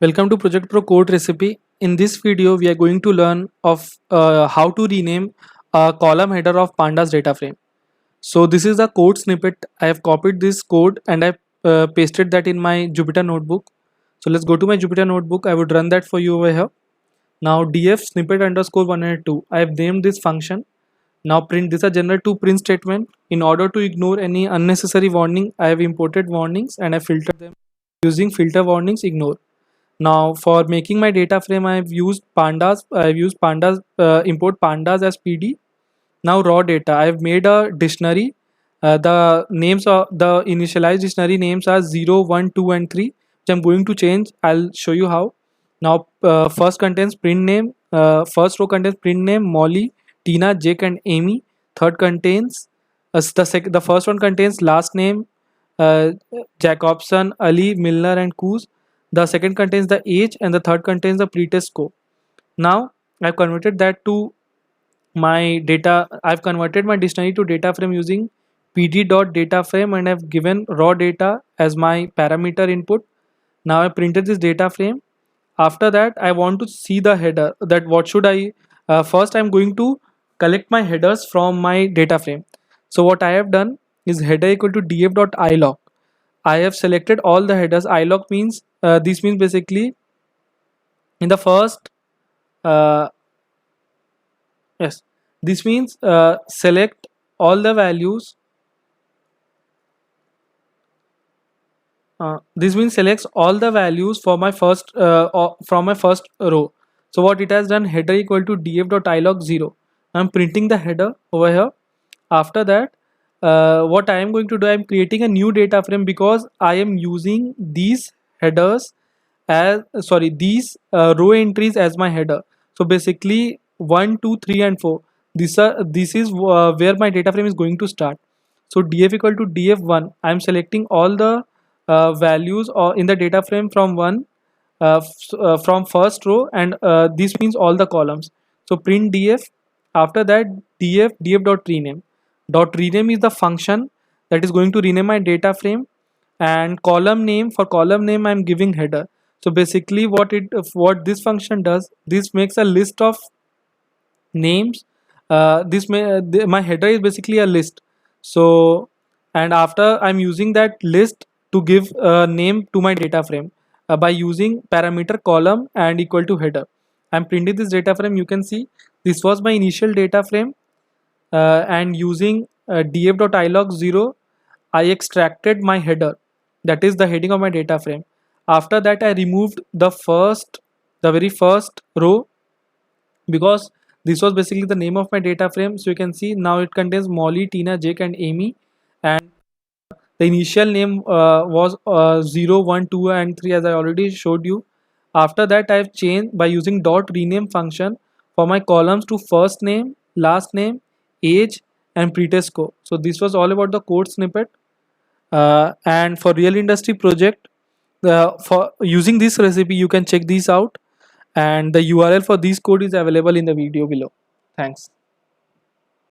Welcome to Project Pro Code Recipe. In this video, we are going to learn of how to rename a column header of Pandas data frame. So this is a code snippet. I have copied this code and I pasted that in my Jupyter notebook. So let's go to my Jupyter notebook. I would run that for you over here. Now df snippet underscore 102. I have named this function. Now print this is a general to print statement. In order to ignore any unnecessary warning, I have imported warnings and I filtered them using filter warnings ignore. Now for making my data frame, I've used pandas. Import pandas as PD. Now raw data. I've made a dictionary. The names of the initialized dictionary names are 0, 1, 2 and 3, which I'm going to change. I'll show you how. Now first contains print name. First row contains print name Molly, Tina, Jake and Amy. Third contains the first one contains last name Jacobson, Ali, Milner and Coos. The second contains the age and the third contains the pretest score. Now I've converted that to my data. I've converted my dictionary to data frame using pd.dataframe and I've given raw data as my parameter input. Now I printed this data frame. After that, I want to see the header. That what should I first I'm going to collect my headers from my data frame. So what I have done is header equal to df.ilog. I have selected all the headers. Ilog means this means basically in the first yes, this means select all the values. This means selects all the values for my first from my first row. So what it has done, header equal to df.ilog 0. I'm printing the header over here. After that, what I am going to do, I am creating a new data frame because I am using these headers as these row entries as my header. So basically 1, 2, 3 and 4. This is where my data frame is going to start. So df equal to df1. I am selecting all the values or in the data frame from from first row and this means all the columns. So print df. After that df.rename. Rename is the function that is going to rename my data frame, and column name, for column name I'm giving header. So basically what this function does, this makes a list of names. My header is basically a list. So and after I'm using that list to give a name to my data frame by using parameter column and equal to header. I'm printing this data frame. You can see this was my initial data frame and using df.ilog 0 I extracted my header, that is the heading of my data frame. After that I removed the very first row because this was basically the name of my data frame. So you can see now it contains Molly, Tina, Jake and Amy, and the initial name was 0, 1, 2 and 3 as I already showed you. After that I have changed by using dot rename function for my columns to first name, last name, age and pretest score. So this was all about the code snippet. And for real industry project, for using this recipe you can check these out, and the URL for this code is available in the video below. Thanks.